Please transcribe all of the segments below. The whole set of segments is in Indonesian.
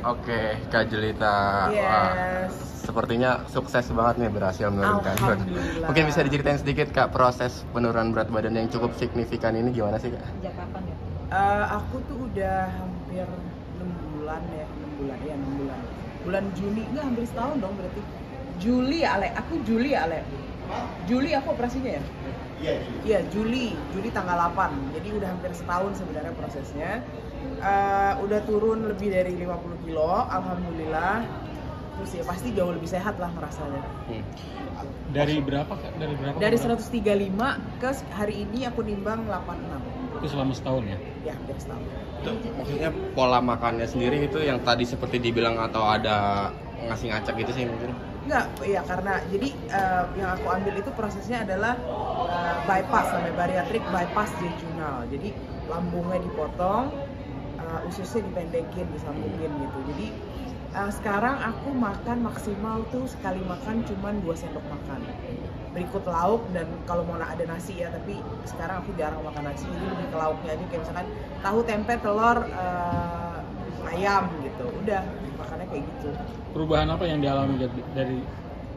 Oke, Kak Jelita. Wah, Yes. sepertinya sukses banget nih berhasil menurunkan berat. Alhamdulillah. Mungkin bisa diceritain sedikit Kak, proses penurunan berat badan yang cukup signifikan ini gimana sih Kak? Sejak kapan ya? Aku tuh udah hampir 6 bulan ya, 6 bulan, ya 6 bulan. Bulan Juni, enggak hampir setahun dong berarti. Juli ya Ale, Juli aku operasinya ya? Iya, Juli tanggal 8. Jadi udah hampir setahun sebenarnya prosesnya. Udah turun lebih dari 50 kilo, alhamdulillah. Terus ya pasti jauh lebih sehat lah ngerasanya. Dari berapa Kak? Dari 135 ke hari ini aku nimbang 86. Itu selama setahun ya? Ya, hampir setahun. Maksudnya pola makannya sendiri itu yang tadi seperti dibilang atau ada ngasih ngacak gitu sih mungkin? Enggak, ya karena jadi yang aku ambil itu prosesnya adalah bypass, namanya bariatrik bypass jejunal. Jadi lambungnya dipotong, ususnya dipendekin, disambungin gitu. Jadi sekarang aku makan maksimal tuh sekali makan cuman 2 sendok makan. Berikut lauk, dan kalau mau ada nasi ya, tapi sekarang aku jarang makan nasi, jadi lebih ke lauknya aja, kayak misalkan tahu, tempe, telur, ayam gitu. Udah, makannya kayak gitu. Perubahan apa yang dialami dari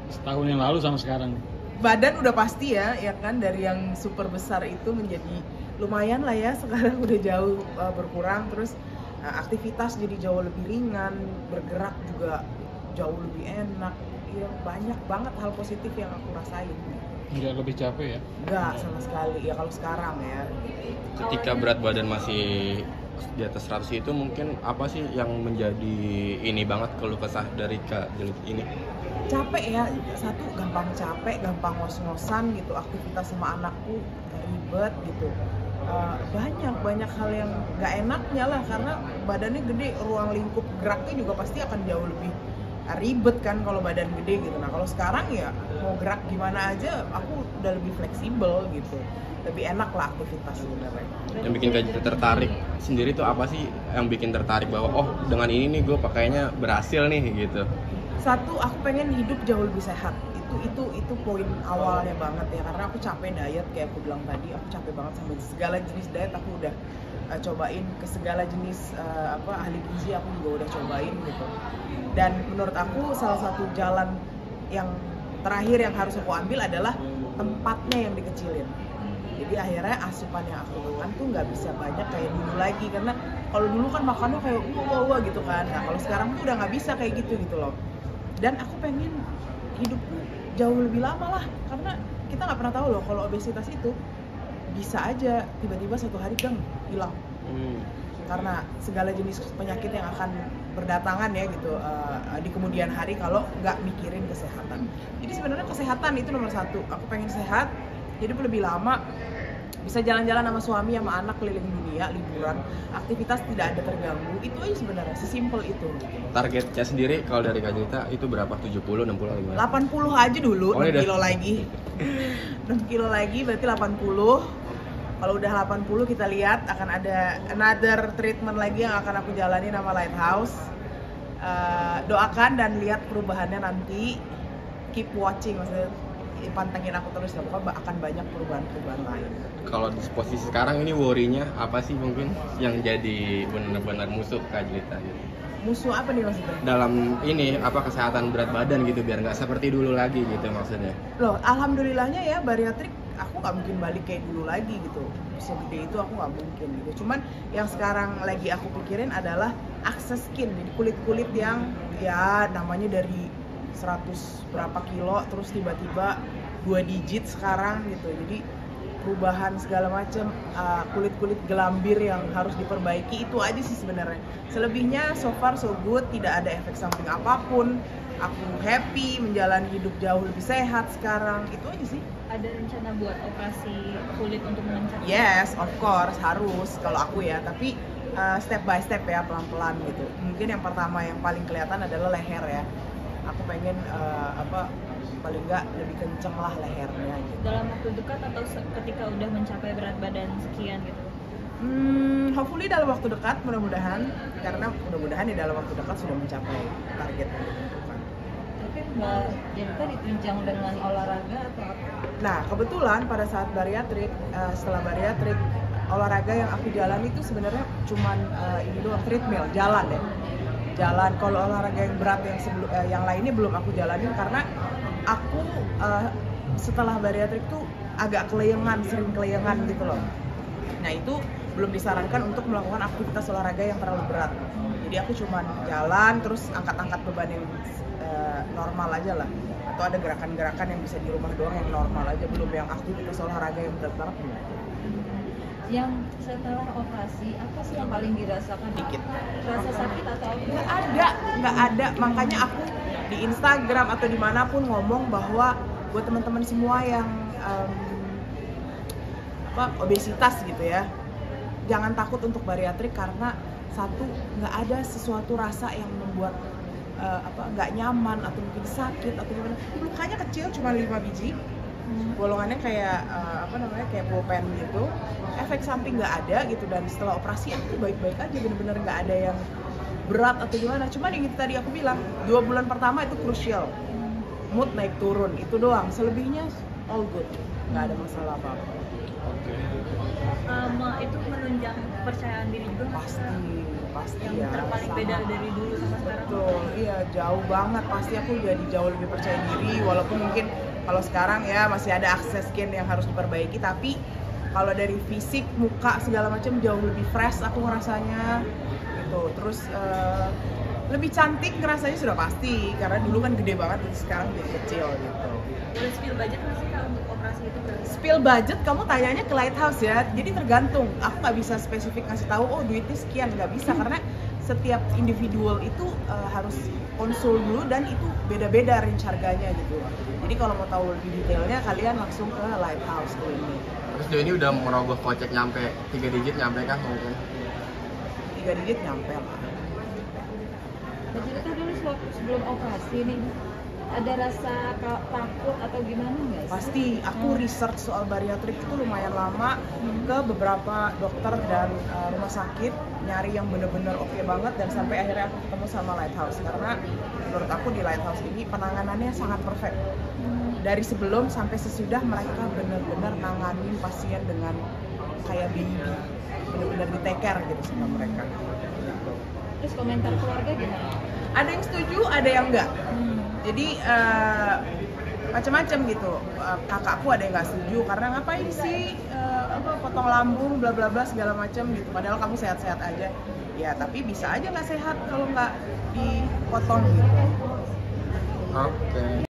setahun yang lalu sama sekarang? Badan udah pasti ya kan, dari yang super besar itu menjadi lumayan lah ya, sekarang udah jauh berkurang. Terus aktivitas jadi jauh lebih ringan, bergerak juga jauh lebih enak. Ya, banyak banget hal positif yang aku rasain. Nggak lebih capek ya? Enggak sama sekali ya kalau sekarang ya. Ketika berat badan masih di atas 100 itu mungkin apa sih yang menjadi ini banget keluh kesah dari Kak Jelita ini? Capek ya, satu gampang capek, gampang ngos-ngosan gitu, aktivitas sama anakku ribet gitu. Banyak hal yang nggak enaknya lah, karena badannya gede, ruang lingkup geraknya juga pasti akan jauh lebih ribet kan kalau badan gede gitu. Nah kalau sekarang ya mau gerak gimana aja aku udah lebih fleksibel gitu, lebih enak lah aktivitas sebenarnya. Yang bikin Kak Jelita tertarik sendiri tuh apa sih yang bikin tertarik bahwa oh dengan ini nih gue pakainya berhasil nih gitu? Satu, aku pengen hidup jauh lebih sehat. Itu poin awalnya banget ya, karena aku capek diet, kayak aku bilang tadi, aku capek banget sama segala jenis diet. Aku udah cobain ke segala jenis ahli gizi, aku juga udah cobain gitu. Dan menurut aku salah satu jalan yang terakhir yang harus aku ambil adalah tempatnya yang dikecilin. Jadi akhirnya asupan yang aku makan tuh nggak bisa banyak kayak dulu lagi, karena kalau dulu kan makannya kayak wah gitu kan. Nah kalau sekarang tuh udah nggak bisa kayak gitu loh. Dan aku pengen hidup jauh lebih lama lah, karena kita nggak pernah tahu loh kalau obesitas itu bisa aja tiba-tiba satu hari kan hilang. Karena segala jenis penyakit yang akan berdatangan ya gitu di kemudian hari kalau nggak mikirin kesehatan. Jadi sebenarnya kesehatan itu nomor satu. Aku pengen sehat, hidup lebih lama, bisa jalan-jalan sama suami sama anak keliling dunia, liburan, aktivitas tidak ada terganggu. Itu aja sebenarnya, sesimpel itu. Targetnya sendiri kalau dari Kak Jelita itu berapa? 70, 60, 50? 80 aja dulu, Oh, 6 kilo lagi. 6 kilo lagi berarti 80. Kalau udah 80 kita lihat akan ada another treatment lagi yang akan aku jalani nama Lighthouse. Doakan dan lihat perubahannya nanti. Keep watching, maksudnya pantengin aku terus ya, pokoknya akan banyak perubahan-perubahan lain. Kalau di posisi sekarang ini worry-nya apa sih mungkin yang jadi benar-benar musuh Kak Jelita gitu? Musuh apa nih maksudnya? Dalam ini kesehatan berat badan gitu biar nggak seperti dulu lagi gitu maksudnya. Loh, alhamdulillahnya ya bariatrik aku nggak mungkin balik kayak dulu lagi gitu. Segede itu aku nggak mungkin gitu. Cuman yang sekarang lagi aku pikirin adalah akses skin, jadi kulit yang ya namanya dari 100 berapa kilo terus tiba-tiba 2 digit sekarang gitu. Jadi perubahan segala macam, kulit gelambir yang harus diperbaiki, itu aja sih sebenarnya. Selebihnya so far so good, tidak ada efek samping apapun. Aku happy menjalani hidup jauh lebih sehat sekarang, itu aja sih. Ada rencana buat operasi kulit untuk mengencangkan? Yes, of course, harus kalau aku ya, tapi step by step ya, pelan-pelan gitu. Mungkin yang pertama yang paling kelihatan adalah leher ya. Aku pengen paling nggak lebih kenceng lah lehernya gitu. Dalam waktu dekat atau ketika udah mencapai berat badan sekian gitu? Hopefully dalam waktu dekat, mudah-mudahan, karena mudah-mudahan ya dalam waktu dekat sudah mencapai target yang ditentukan. Tapi Mbak Jelita ditunjang dengan olahraga atau apa? Nah kebetulan pada saat bariatrik, setelah bariatrik, olahraga yang aku jalan itu sebenarnya cuman ini doang, treadmill, jalan ya. jalan. Kalau olahraga yang berat yang lainnya belum aku jalanin karena aku setelah bariatrik tuh agak sering keleyengan gitu loh. Nah itu belum disarankan untuk melakukan aktivitas olahraga yang terlalu berat. Jadi aku cuma jalan terus angkat-angkat beban yang normal aja lah. Atau ada gerakan-gerakan yang bisa di rumah doang yang normal aja, belum yang aktivitas olahraga yang berat banget belum. Yang setelah operasi apa sih yang paling dirasakan? Dikit. Rasa sakit atau apa? Nggak ada. Makanya aku di Instagram atau dimanapun ngomong bahwa buat teman-teman semua yang obesitas gitu ya, jangan takut untuk bariatrik karena satu, nggak ada sesuatu rasa yang membuat nggak nyaman atau mungkin sakit atau gimana. Lukanya kecil, cuma 5 biji, bolongannya kayak kayak pulpen gitu. Efek samping nggak ada gitu, dan setelah operasi aku baik-baik aja, bener-bener nggak ada yang berat atau gimana. Cuman yang itu tadi aku bilang, 2 bulan pertama itu crucial, mood naik turun itu doang. Selebihnya all good, nggak ada masalah apa-apa. Itu menunjang kepercayaan diri juga Pasti yang ya, terpaling beda dari dulu sama sekarang. betul, iya jauh banget. Pasti aku jadi jauh lebih percaya diri, walaupun mungkin kalau sekarang ya masih ada akses skin yang harus diperbaiki, tapi kalau dari fisik, muka segala macam jauh lebih fresh aku ngerasanya gitu. Terus lebih cantik ngerasanya sudah pasti, karena dulu kan gede banget, sekarang jadi kecil gitu. Boleh spill budget nggak sih kalau untuk operasi itu berapa? Spill budget kamu tanyanya ke Lighthouse ya, jadi tergantung. Aku nggak bisa spesifik ngasih tahu, oh duitnya sekian, nggak bisa, karena setiap individual itu harus konsul dulu dan itu beda-beda range harganya gitu. Jadi kalau mau tahu lebih detailnya kalian langsung ke Lighthouse Clinic. Terus dia ini udah merogoh kocek nyampe 3 digit nyampe kan mungkin? 3 digit nyampe lah. Jadi itu dulu sebelum operasi nih ada rasa takut atau gimana nggak sih? Pasti, aku research soal bariatrik itu lumayan lama ke beberapa dokter dan rumah sakit, nyari yang bener-bener oke banget, dan sampai akhirnya aku ketemu sama Lighthouse. Karena menurut aku di Lighthouse ini penanganannya sangat perfect. Dari sebelum sampai sesudah mereka bener-bener nanganin pasien dengan kayak baby, bener-bener di take care gitu sama mereka. Terus komentar keluarga gimana? Ada yang setuju, ada yang enggak. Jadi macam-macam gitu. Kakakku ada yang nggak setuju karena ngapain sih potong lambung bla bla bla segala macam gitu. Padahal kamu sehat-sehat aja. Ya tapi bisa aja nggak sehat kalau nggak dipotong gitu. Oke.